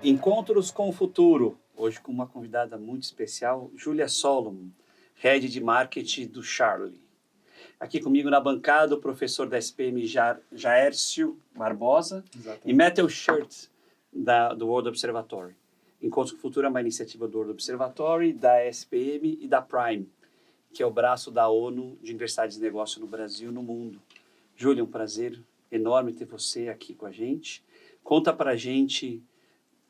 Encontros com o Futuro, hoje com uma convidada muito especial, Júlia Solomon, Head de Marketing do Charlie. Aqui comigo na bancada o professor da SPM Jaércio Barbosa. Exatamente. E Matthew Shirt, do World Observatory. Encontros com o Futuro é uma iniciativa do World Observatory, da SPM e da Prime, que é o braço da ONU de Universidades de Negócio no Brasil e no mundo. Júlia, um prazer enorme ter você aqui com a gente. Conta pra gente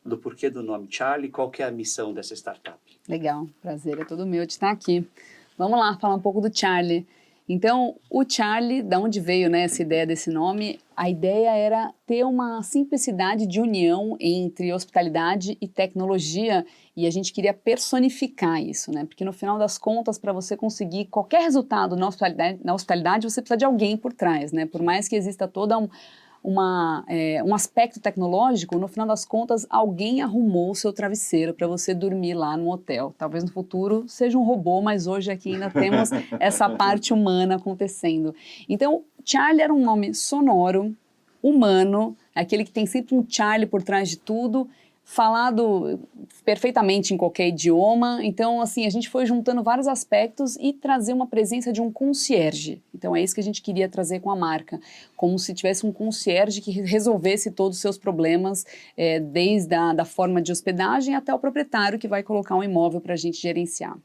do porquê do nome Charlie, qual que é a missão dessa startup. Legal, prazer é todo meu de estar aqui. Vamos lá, falar um pouco do Charlie. Então, o Charlie, da onde veio, né, essa ideia desse nome? A ideia era ter uma simplicidade de união entre hospitalidade e tecnologia, e a gente queria personificar isso, né? Porque no final das contas, para você conseguir qualquer resultado na hospitalidade, você precisa de alguém por trás, né? Por mais que exista toda um aspecto tecnológico, no final das contas, alguém arrumou o seu travesseiro para você dormir lá no hotel. Talvez no futuro seja um robô, mas hoje aqui ainda temos essa parte humana acontecendo. Então, Charlie era um nome sonoro, humano, aquele que tem sempre um Charlie por trás de tudo, falado perfeitamente em qualquer idioma. Então, assim, a gente foi juntando vários aspectos e trazer uma presença de um concierge. Então, é isso que a gente queria trazer com a marca, como se tivesse um concierge que resolvesse todos os seus problemas, desde a forma de hospedagem até o proprietário que vai colocar um imóvel para a gente gerenciar.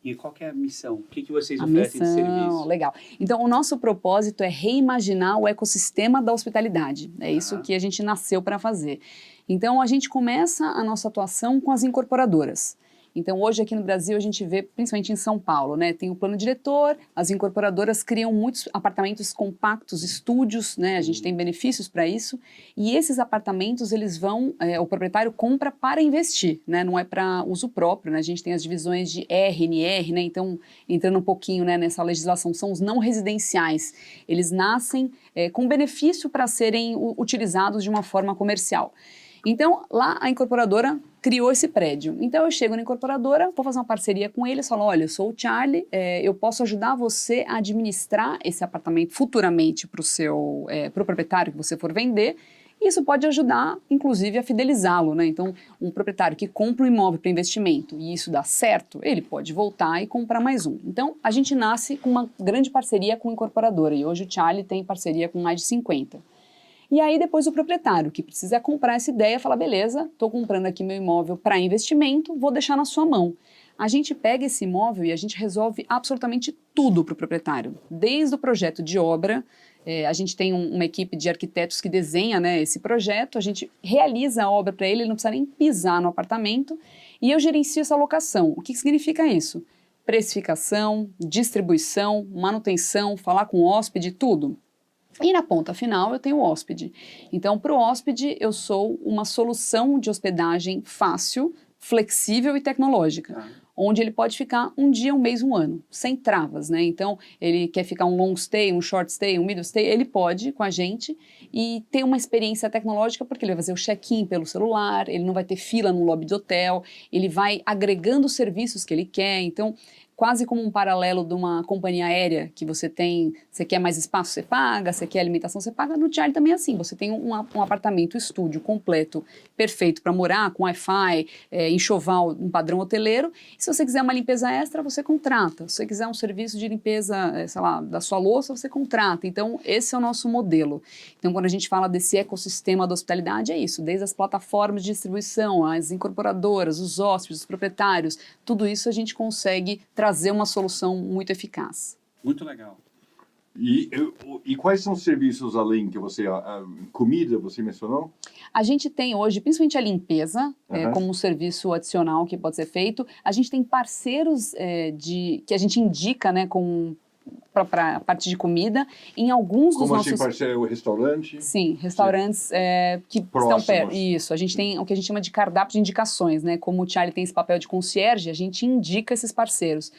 E qual que é a missão? O que vocês oferecem de serviço? Legal. Então, o nosso propósito é reimaginar o ecossistema da hospitalidade. É isso que a gente nasceu para fazer. Então, a gente começa a nossa atuação com as incorporadoras. Então, hoje aqui no Brasil, a gente vê, principalmente em São Paulo, né? Tem o plano diretor, as incorporadoras criam muitos apartamentos compactos, estúdios, né? A gente tem benefícios para isso. E esses apartamentos, eles vão, o proprietário compra para investir, né? Não é para uso próprio, né? A gente tem as divisões de R, NR, né? Então, entrando um pouquinho, né, nessa legislação, são os não residenciais. Eles nascem com benefício para serem utilizados de uma forma comercial. Então, lá a incorporadora criou esse prédio. Então, eu chego na incorporadora, vou fazer uma parceria com eles, falo, olha, eu sou o Charlie, eu posso ajudar você a administrar esse apartamento futuramente para o proprietário que você for vender. Isso pode ajudar, inclusive, a fidelizá-lo, né? Então, um proprietário que compra um imóvel para investimento e isso dá certo, ele pode voltar e comprar mais um. Então, a gente nasce com uma grande parceria com a incorporadora e hoje o Charlie tem parceria com mais de 50. E aí depois o proprietário que precisa comprar essa ideia fala, beleza, estou comprando aqui meu imóvel para investimento, vou deixar na sua mão. A gente pega esse imóvel e a gente resolve absolutamente tudo para o proprietário, desde o projeto de obra, a gente tem uma equipe de arquitetos que desenha, né, esse projeto, a gente realiza a obra para ele, ele não precisa nem pisar no apartamento e eu gerencio essa locação. O que significa isso? Precificação, distribuição, manutenção, falar com o hóspede, tudo. E na ponta final eu tenho o hóspede. Então, para o hóspede, eu sou uma solução de hospedagem fácil, flexível e tecnológica, onde ele pode ficar um dia, um mês, um ano, sem travas, né? Então, ele quer ficar um long stay, um short stay, um middle stay, ele pode com a gente e ter uma experiência tecnológica, porque ele vai fazer o check-in pelo celular, ele não vai ter fila no lobby do hotel, ele vai agregando os serviços que ele quer, então quase como um paralelo de uma companhia aérea que você quer mais espaço, você paga, você quer alimentação, você paga. No Charlie também é assim, você tem um apartamento, estúdio completo, perfeito para morar, com Wi-Fi, enxoval, um padrão hoteleiro. E se você quiser uma limpeza extra, você contrata. Se você quiser um serviço de limpeza, sei lá, da sua louça, você contrata. Então, esse é o nosso modelo. Então, quando a gente fala desse ecossistema da hospitalidade, é isso, desde as plataformas de distribuição, as incorporadoras, os hóspedes, os proprietários, tudo isso a gente consegue trazer uma solução muito eficaz. Muito legal. E quais são os serviços além que você... comida, você mencionou? A gente tem hoje, principalmente a limpeza, como um serviço adicional que pode ser feito. A gente tem parceiros que a gente indica, né, para a parte de comida, em alguns dos nossos... Como assim, parceiro, restaurante? Sim, restaurantes que estão perto. Isso, a gente tem o que a gente chama de cardápio de indicações, né? Como o Charlie tem esse papel de concierge, a gente indica esses parceiros.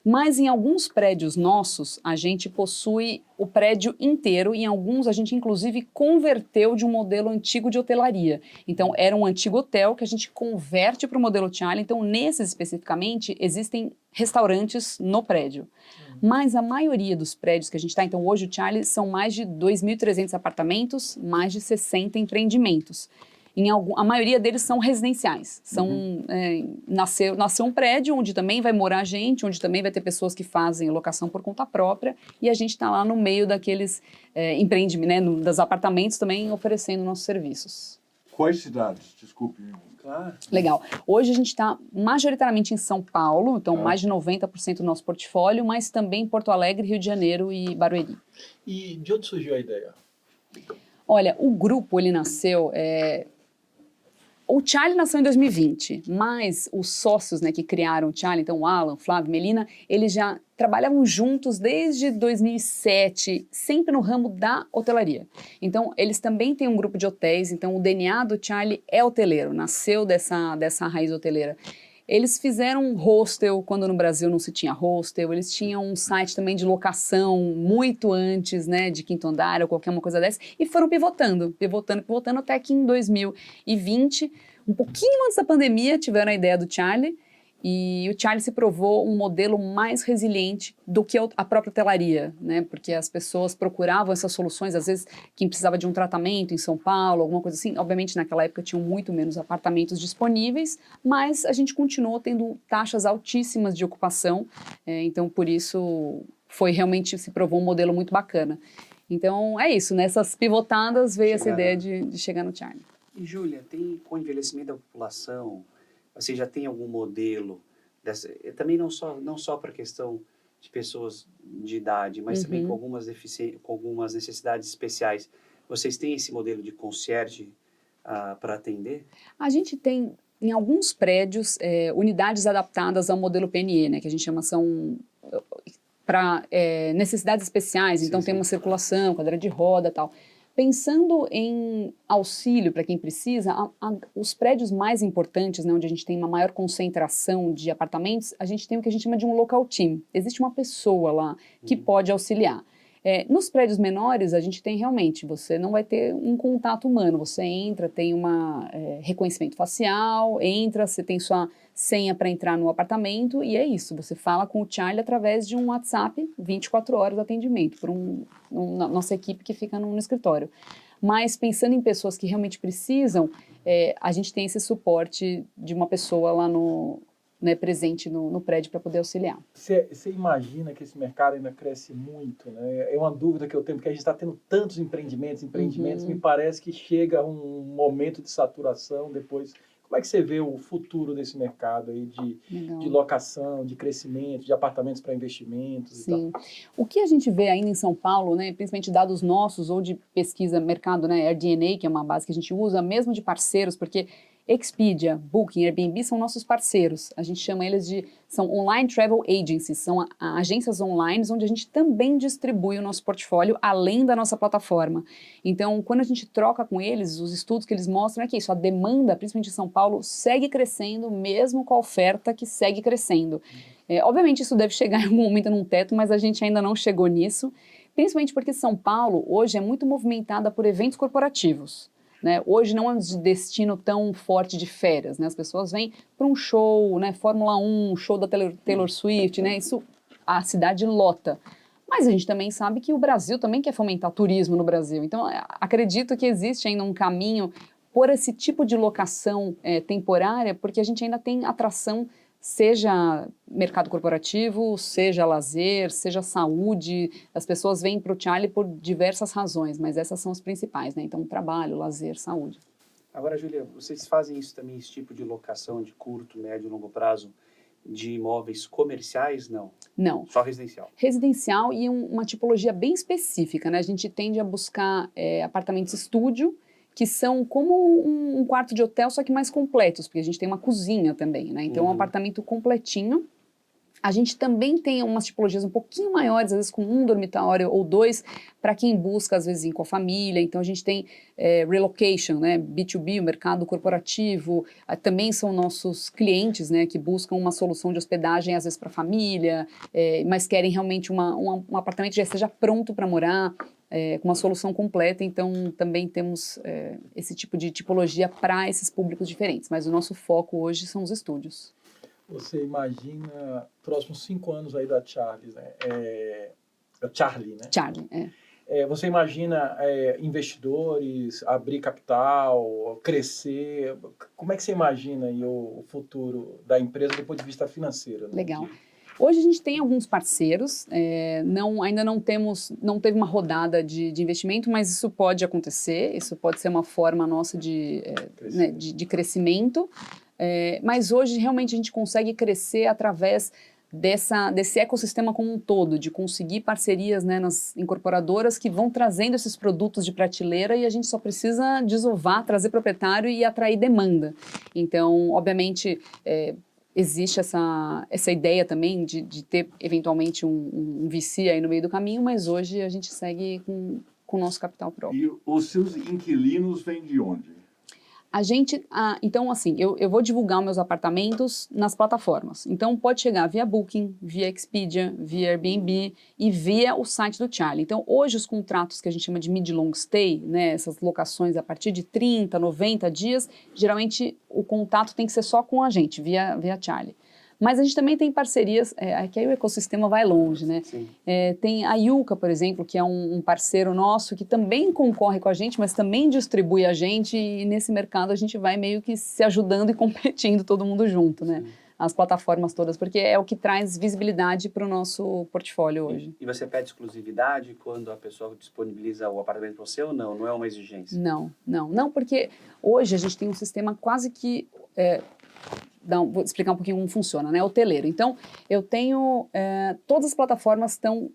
Mas em alguns prédios nossos, a gente possui o prédio inteiro, e em alguns a gente inclusive converteu de um modelo antigo de hotelaria. Então era um antigo hotel que a gente converte para o modelo Charlie, então nesses especificamente existem restaurantes no prédio. Mas a maioria dos prédios que a gente está, então hoje o Charlie são mais de 2.300 apartamentos, mais de 60 empreendimentos. a maioria deles são residenciais. Nasceu um prédio onde também vai morar gente, onde também vai ter pessoas que fazem locação por conta própria, e a gente está lá no meio daqueles empreendimentos, né, dos apartamentos também oferecendo nossos serviços. Quais cidades? Desculpe. Claro. Legal. Hoje a gente está majoritariamente em São Paulo, então mais de 90% do nosso portfólio, mas também em Porto Alegre, Rio de Janeiro e Barueri. E de onde surgiu a ideia? Olha, o grupo, ele nasceu... O Charlie nasceu em 2020, mas os sócios, né, que criaram o Charlie, então o Alan, Flávio, Melina, eles já trabalhavam juntos desde 2007, sempre no ramo da hotelaria. Então, eles também têm um grupo de hotéis, então o DNA do Charlie é hoteleiro, nasceu dessa raiz hoteleira. Eles fizeram um hostel quando no Brasil não se tinha hostel, eles tinham um site também de locação muito antes, né, de Quinto Andar ou qualquer uma coisa dessa, e foram pivotando até que em 2020, um pouquinho antes da pandemia, tiveram a ideia do Charlie, e o Charlie se provou um modelo mais resiliente do que a própria hotelaria, né? Porque as pessoas procuravam essas soluções, às vezes quem precisava de um tratamento em São Paulo, alguma coisa assim. Obviamente naquela época tinham muito menos apartamentos disponíveis, mas a gente continuou tendo taxas altíssimas de ocupação, então por isso realmente se provou um modelo muito bacana. Então é isso, nessas pivotadas veio essa ideia de chegar no Charlie. E Júlia, com o envelhecimento da população, você já tem algum modelo dessa, também não só para a questão de pessoas de idade, mas também com algumas necessidades especiais. Vocês têm esse modelo de concierge para atender? A gente tem, em alguns prédios, unidades adaptadas ao modelo PNE, né, que a gente chama, são para necessidades especiais, então tem uma circulação, cadeira de roda e tal. Pensando em auxílio para quem precisa, os prédios mais importantes, né, onde a gente tem uma maior concentração de apartamentos, a gente tem o que a gente chama de um local team. Existe uma pessoa lá que pode auxiliar. Nos prédios menores, a gente tem realmente, você não vai ter um contato humano, você entra, tem reconhecimento facial, você tem sua senha para entrar no apartamento e é isso, você fala com o Charlie através de um WhatsApp, 24 horas de atendimento, por nossa equipe que fica no escritório. Mas pensando em pessoas que realmente precisam, a gente tem esse suporte de uma pessoa lá presente no prédio para poder auxiliar. Você imagina que esse mercado ainda cresce muito, né? É uma dúvida que eu tenho, porque a gente está tendo tantos empreendimentos, me parece que chega um momento de saturação depois. Como é que você vê o futuro desse mercado aí de locação, de crescimento, de apartamentos para investimentos e tal? O que a gente vê ainda em São Paulo, né, principalmente dados nossos ou de pesquisa mercado, né, AirDNA, que é uma base que a gente usa, mesmo de parceiros, porque Expedia, Booking, Airbnb são nossos parceiros. A gente chama eles são online travel agencies, são agências online onde a gente também distribui o nosso portfólio além da nossa plataforma. Então, quando a gente troca com eles, os estudos que eles mostram é que isso, a demanda, principalmente em São Paulo, segue crescendo, mesmo com a oferta que segue crescendo. Obviamente, isso deve chegar em algum momento num teto, mas a gente ainda não chegou nisso, principalmente porque São Paulo hoje é muito movimentada por eventos corporativos. Né? Hoje não é um destino tão forte de férias, né? As pessoas vêm para um show, né? Fórmula 1, show da Taylor Swift, né? Isso, a cidade lota. Mas a gente também sabe que o Brasil também quer fomentar o turismo no Brasil. Então, acredito que existe ainda um caminho por esse tipo de locação temporária, porque a gente ainda tem atração, seja mercado corporativo, seja lazer, seja saúde. As pessoas vêm para o Charlie por diversas razões, mas essas são as principais, né? Então, trabalho, lazer, saúde. Agora, Júlia, vocês fazem isso também, esse tipo de locação de curto, médio e longo prazo de imóveis comerciais? Não? Não. Só residencial? Residencial e uma tipologia bem específica, né? A gente tende a buscar apartamentos estúdio, que são como um quarto de hotel, só que mais completos, porque a gente tem uma cozinha também, né? Então, é um apartamento completinho. A gente também tem umas tipologias um pouquinho maiores, às vezes com um dormitório ou dois, para quem busca, às vezes, ir com a família. Então, a gente tem relocation, né? B2B, o mercado corporativo. Também são nossos clientes, né? Que buscam uma solução de hospedagem, às vezes, para a família, mas querem realmente um apartamento que já esteja pronto para morar, com uma solução completa. Então, também temos esse tipo de tipologia para esses públicos diferentes. Mas o nosso foco hoje são os estúdios. Você imagina próximos 5 anos aí da Charlie, né? Charlie, né? Charlie, Você imagina investidores, abrir capital, crescer? Como é que você imagina aí o futuro da empresa do ponto de vista financeiro? Né? Legal. Hoje a gente tem alguns parceiros, ainda não teve uma rodada de investimento, mas isso pode acontecer, isso pode ser uma forma nossa de crescimento, mas hoje realmente a gente consegue crescer através desse ecossistema como um todo, de conseguir parcerias, né, nas incorporadoras que vão trazendo esses produtos de prateleira e a gente só precisa desovar, trazer proprietário e atrair demanda. Então, obviamente, existe essa ideia também de ter eventualmente um VC aí no meio do caminho, mas hoje a gente segue com o nosso capital próprio. E os seus inquilinos vêm de onde? Então, assim, eu vou divulgar meus apartamentos nas plataformas. Então, pode chegar via Booking, via Expedia, via Airbnb e via o site do Charlie. Então, hoje os contratos que a gente chama de mid-long stay, né, essas locações a partir de 30, 90 dias, geralmente o contato tem que ser só com a gente, via Charlie. Mas a gente também tem parcerias, que aí o ecossistema vai longe, né? Tem a Yuka, por exemplo, que é um parceiro nosso que também concorre com a gente, mas também distribui a gente e nesse mercado a gente vai meio que se ajudando e competindo todo mundo junto, né? Sim. As plataformas todas, porque é o que traz visibilidade para o nosso portfólio hoje. E você pede exclusividade quando a pessoa disponibiliza o apartamento para você ou não? Não é uma exigência? Não, porque hoje a gente tem um sistema quase que... vou explicar um pouquinho como funciona, né? Hoteleiro. Então, eu tenho... todas as plataformas estão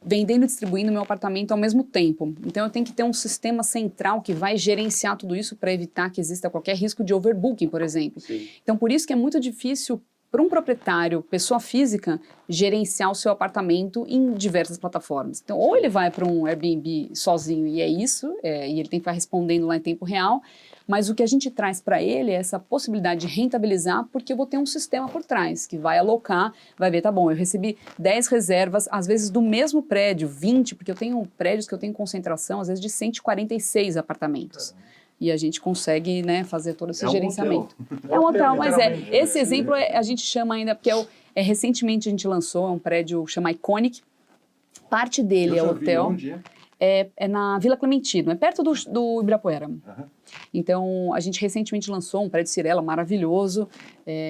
vendendo e distribuindo meu apartamento ao mesmo tempo. Então, eu tenho que ter um sistema central que vai gerenciar tudo isso para evitar que exista qualquer risco de overbooking, por exemplo. Sim. Então, por isso que é muito difícil para um proprietário, pessoa física, gerenciar o seu apartamento em diversas plataformas. Então, ou ele vai para um Airbnb sozinho e é isso, e ele tem que ficar respondendo lá em tempo real, mas o que a gente traz para ele é essa possibilidade de rentabilizar, porque eu vou ter um sistema por trás, que vai alocar, vai ver, tá bom, eu recebi 10 reservas, às vezes do mesmo prédio, 20, porque eu tenho prédios que eu tenho concentração, às vezes de 146 apartamentos. E a gente consegue, né, fazer todo esse gerenciamento. É um hotel, mas esse exemplo a gente chama ainda, porque recentemente a gente lançou, é um prédio chama Iconic, parte dele é hotel. Onde é? É na Vila Clementino, é perto do Ibirapuera. Então, a gente recentemente lançou um prédio Cirela maravilhoso.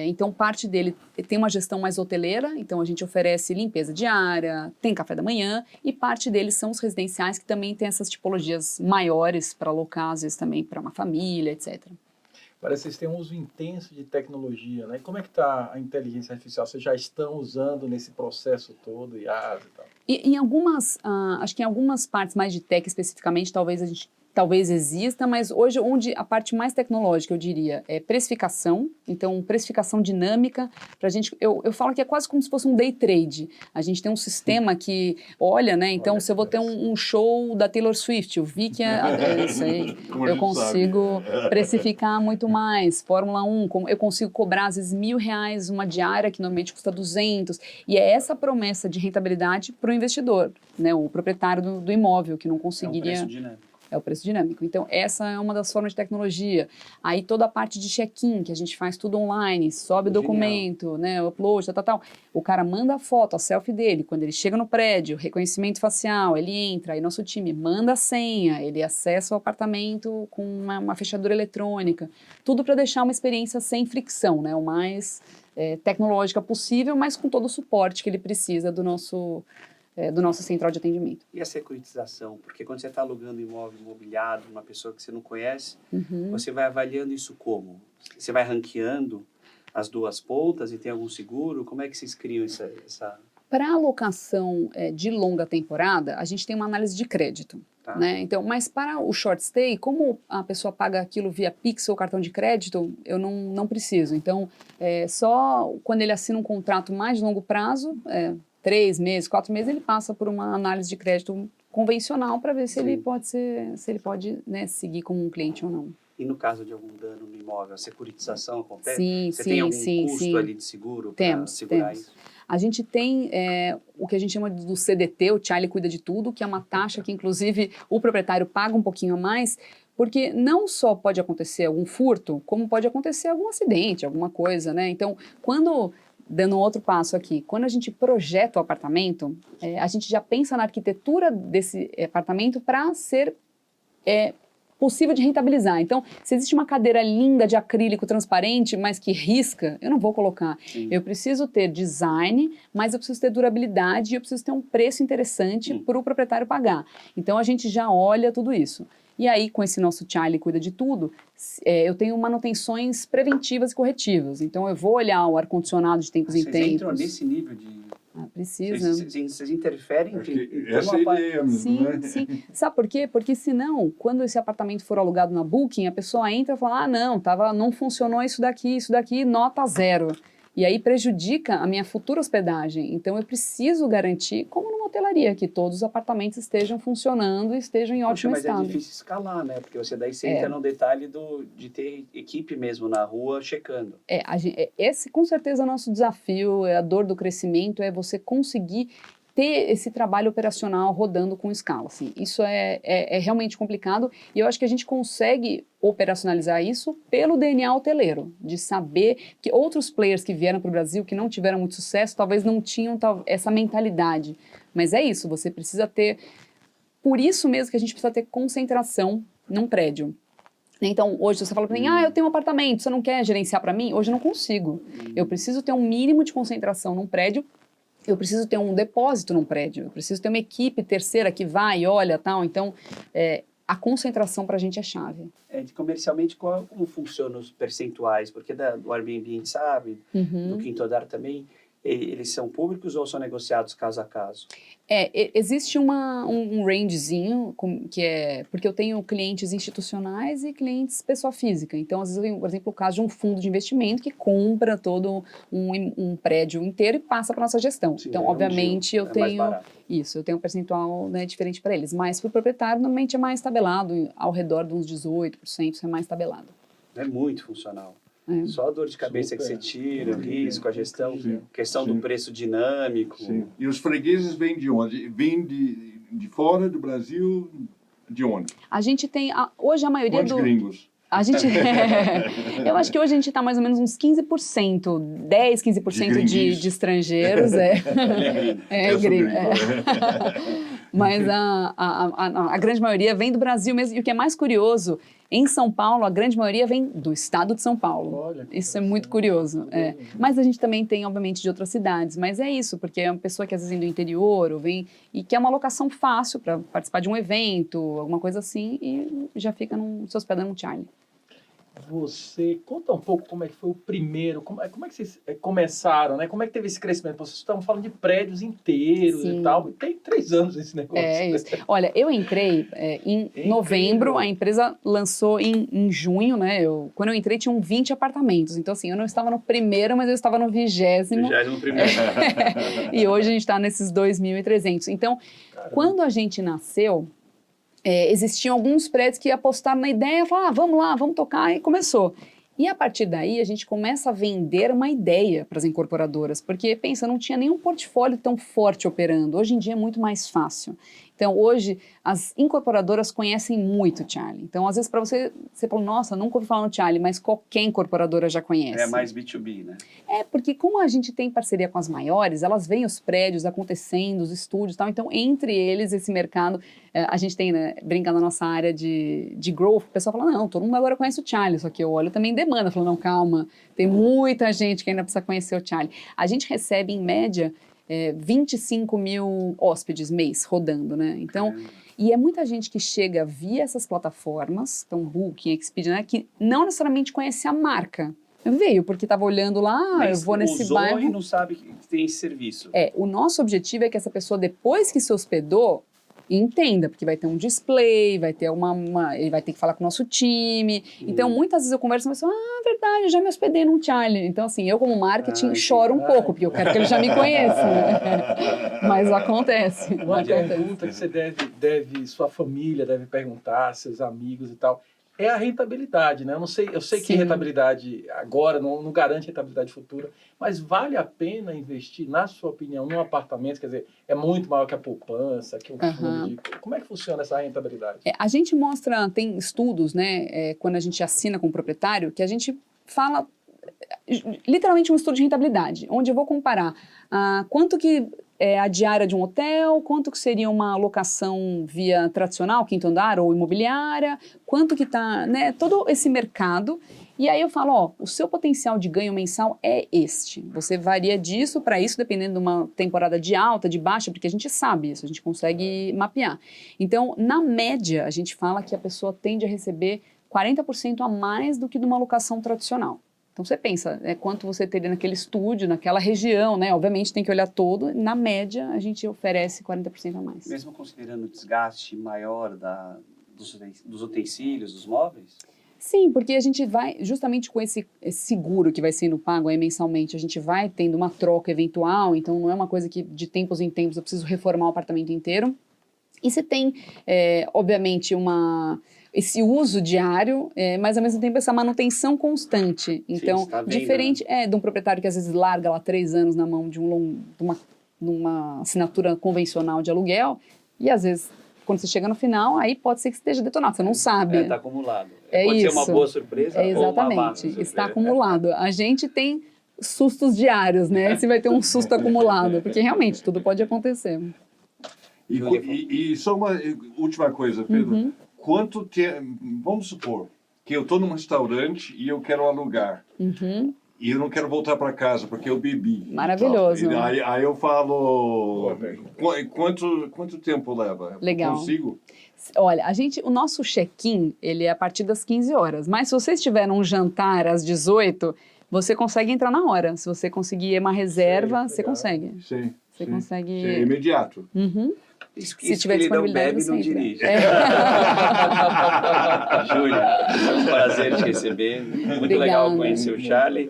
Então, parte dele tem uma gestão mais hoteleira, então a gente oferece limpeza diária, tem café da manhã, e parte deles são os residenciais, que também tem essas tipologias maiores para alocar, às vezes também para uma família, etc. Parece que vocês têm um uso intenso de tecnologia, né? Como é que está a inteligência artificial? Vocês já estão usando nesse processo todo, IaaS e tal? Em algumas, acho que em algumas partes mais de tech especificamente, talvez exista, mas hoje onde a parte mais tecnológica, eu diria, é precificação, então precificação dinâmica, pra gente, eu falo que é quase como se fosse um day trade, a gente tem um sistema que olha, né, então se eu vou ter um show da Taylor Swift, eu vi que isso aí, eu consigo precificar muito mais, Fórmula 1, eu consigo cobrar às vezes R$1.000 uma diária que normalmente custa 200, e é essa promessa de rentabilidade para o investidor, né, o proprietário do imóvel, que não conseguiria... É um preço dinâmico. É o preço dinâmico. Então, essa é uma das formas de tecnologia. Aí, toda a parte de check-in, que a gente faz tudo online, sobe o documento, né, upload, tal. O cara manda a foto, a selfie dele. Quando ele chega no prédio, reconhecimento facial, ele entra, aí nosso time manda a senha, ele acessa o apartamento com uma fechadura eletrônica. Tudo para deixar uma experiência sem fricção, né, o mais tecnológica possível, mas com todo o suporte que ele precisa do nosso central de atendimento. E a securitização? Porque quando você está alugando imóvel imobiliário, uma pessoa que você não conhece, você vai avaliando isso como? Você vai ranqueando as duas pontas e tem algum seguro? Como é que vocês criam essa... Para alocação de longa temporada, a gente tem uma análise de crédito. Tá. Né? Então, mas para o short stay, como a pessoa paga aquilo via Pix ou cartão de crédito, eu não preciso. Então, só quando ele assina um contrato mais de longo prazo... 3 meses, 4 meses, ele passa por uma análise de crédito convencional para ver se ele pode, né, seguir como um cliente ou não. E no caso de algum dano no imóvel, a securitização acontece? Sim, Você tem algum custo ali de seguro para segurar isso? A gente tem o que a gente chama do CDT, o Charlie Cuida de Tudo, que é uma taxa que, inclusive, o proprietário paga um pouquinho a mais, porque não só pode acontecer algum furto, como pode acontecer algum acidente, alguma coisa, né? Então, quando dando um outro passo aqui, quando a gente projeta o apartamento, a gente já pensa na arquitetura desse apartamento para ser possível de rentabilizar. Então, se existe uma cadeira linda de acrílico transparente, mas que risca, eu não vou colocar. Sim. Eu preciso ter design, mas eu preciso ter durabilidade e eu preciso ter um preço interessante para o proprietário pagar. Então, a gente já olha tudo isso. E aí, com esse nosso Charlie cuida de tudo, eu tenho manutenções preventivas e corretivas. Então, eu vou olhar o ar-condicionado de tempos em Vocês tempos. entram nesse nível de... Precisa. Vocês interferem em Essa é a ideia mesmo, Sim, né? sim. Sabe por quê? Porque senão, quando esse apartamento for alugado na Booking, a pessoa entra e fala, não funcionou isso daqui, nota 0. E aí prejudica a minha futura hospedagem. Então eu preciso garantir, como numa hotelaria, que todos os apartamentos estejam funcionando e estejam em ótimo mas estado. é difícil escalar, né? Porque você entra no detalhe de ter equipe mesmo na rua checando. Esse com certeza é o nosso desafio, a dor do crescimento, é você conseguir ter esse trabalho operacional rodando com escala. Assim. Isso é realmente complicado e eu acho que a gente consegue operacionalizar isso pelo DNA hoteleiro, de saber que outros players que vieram para o Brasil, que não tiveram muito sucesso, talvez não tinham essa mentalidade. Mas é isso, você precisa ter... Por isso mesmo que a gente precisa ter concentração num prédio. Então, hoje você fala para mim, eu tenho um apartamento, você não quer gerenciar para mim? Hoje eu não consigo. Eu preciso ter um mínimo de concentração num prédio. Eu preciso ter um depósito num prédio, eu preciso ter uma equipe terceira que vai e olha, tal. Então, a concentração para a gente é chave. Comercialmente, como funcionam os percentuais? Porque do Airbnb a gente sabe, do Quinto Andar também, eles são públicos ou são negociados caso a caso? Existe um rangezinho, que porque eu tenho clientes institucionais e clientes pessoa física. Então, às vezes, eu tenho, por exemplo, o caso de um fundo de investimento que compra todo um prédio inteiro e passa para nossa gestão. Sim, então, obviamente, eu tenho isso. Eu tenho um percentual diferente para eles. Mas para o proprietário, normalmente é mais tabelado, ao redor de uns 18%, isso é mais tabelado. É muito funcional. Só a dor de cabeça que você tira, o risco, a gestão, questão do preço dinâmico. Sim. E os fregueses vêm de onde? Vêm de fora do Brasil, de onde? A gente tem, hoje a maioria Quantos gringos? A gente, eu acho que hoje a gente está mais ou menos uns 15%, 10, 15% de estrangeiros. Gringo. Mas a grande maioria vem do Brasil mesmo. E o que é mais curioso, em São Paulo, a grande maioria vem do estado de São Paulo. Olha, isso é muito curioso. Mas a gente também tem, obviamente, de outras cidades. Mas é isso, porque é uma pessoa que às vezes vem do interior ou vem e quer uma locação fácil para participar de um evento, alguma coisa assim, e já fica se hospedando no Charlie. Você conta um pouco como é que foi o primeiro, como é que vocês começaram, né? Como é que teve esse crescimento? Vocês estavam falando de prédios inteiros Sim. e tal, tem 3 anos esse negócio. Isso. Olha, eu entrei em novembro, a empresa lançou em junho, né? Quando eu entrei tinham 20 apartamentos, então assim, eu não estava no primeiro, mas eu estava no 20º. 21º. E hoje a gente está nesses 2.300. Então, quando a gente nasceu, existiam alguns prédios que apostaram na ideia, falaram, vamos lá, vamos tocar, e começou. E a partir daí, a gente começa a vender uma ideia para as incorporadoras, porque, pensa, não tinha nenhum portfólio tão forte operando. Hoje em dia é muito mais fácil. Então, hoje, as incorporadoras conhecem muito o Charlie. Então, às vezes, para você fala, nossa, nunca ouvi falar no Charlie, mas qualquer incorporadora já conhece. É mais B2B, né? Porque como a gente tem parceria com as maiores, elas veem os prédios acontecendo, os estúdios e tal. Então, entre eles, esse mercado, a gente tem, né, brinca na nossa área de growth, o pessoal fala, não, todo mundo agora conhece o Charlie, só que eu olho também demanda. Falo, não, calma, tem muita gente que ainda precisa conhecer o Charlie. A gente recebe, em média, 25 mil hóspedes mês rodando, né? Então, e é muita gente que chega via essas plataformas, então Booking, Expedia, né, que não necessariamente conhece a marca. Veio porque estava olhando lá, mas eu vou nesse usou bairro. E não sabe que tem esse serviço. O nosso objetivo é que essa pessoa, depois que se hospedou, entenda, porque vai ter um display, vai ter ele vai ter que falar com o nosso time. Então, muitas vezes eu converso com a pessoa, verdade, eu já me hospedei num Charlie. Então, assim, eu como marketing choro um pouco, porque eu quero que ele já me conheça. Né? Mas acontece. Uma pergunta que você sua família deve perguntar, seus amigos e tal, é a rentabilidade, né? Eu sei que rentabilidade agora não garante rentabilidade futura, mas vale a pena investir, na sua opinião, num apartamento? Quer dizer, é muito maior que a poupança, que um fundo. Como é que funciona essa rentabilidade? A gente mostra, tem estudos, né, quando a gente assina com o proprietário, que a gente fala literalmente um estudo de rentabilidade, onde eu vou comparar quanto que é a diária de um hotel, quanto que seria uma locação via tradicional, quinto andar ou imobiliária, quanto que está, né, todo esse mercado. E aí eu falo, ó, o seu potencial de ganho mensal é este. Você varia disso para isso, dependendo de uma temporada de alta, de baixa, porque a gente sabe isso, a gente consegue mapear. Então, na média, a gente fala que a pessoa tende a receber 40% a mais do que de uma locação tradicional. Então, você pensa, quanto você teria naquele estúdio, naquela região, né? Obviamente, tem que olhar todo. Na média, a gente oferece 40% a mais. Mesmo considerando o desgaste maior dos utensílios, dos móveis? Sim, porque a gente vai, justamente com esse seguro que vai sendo pago aí mensalmente, a gente vai tendo uma troca eventual, então não é uma coisa que de tempos em tempos eu preciso reformar o apartamento inteiro. E você tem, obviamente, esse uso diário, mas ao mesmo tempo essa manutenção constante. Então, sim, tá vendo, diferente de um proprietário que às vezes larga lá 3 anos na mão de uma assinatura convencional de aluguel, e às vezes, quando você chega no final, aí pode ser que esteja detonado, você não sabe. Está acumulado. Pode ser uma boa surpresa ou uma má exatamente, surpresa. está acumulado. A gente tem sustos diários, né? Você vai ter um susto acumulado, porque realmente tudo pode acontecer. E só uma última coisa, Pedro. Quanto tempo... Vamos supor que eu estou num restaurante e eu quero alugar. E eu não quero voltar para casa porque eu bebi. Maravilhoso. Aí eu falo... Quanto tempo leva? Legal. Eu consigo? Olha, o nosso check-in, ele é a partir das 15 horas. Mas se você estiver num jantar às 18, você consegue entrar na hora. Se você conseguir uma reserva, você consegue. Sim. Você consegue... Sim, é imediato. Se tiver ele não bebe, não dirige. Júlia, é um prazer te receber. Muito legal conhecer o Charlie.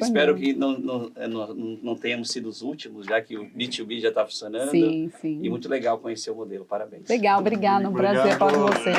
Espero que não tenhamos sido os últimos, já que o B2B já está funcionando. Sim, sim. E muito legal conhecer o modelo. Parabéns. Legal, obrigada. Um prazer falar com vocês.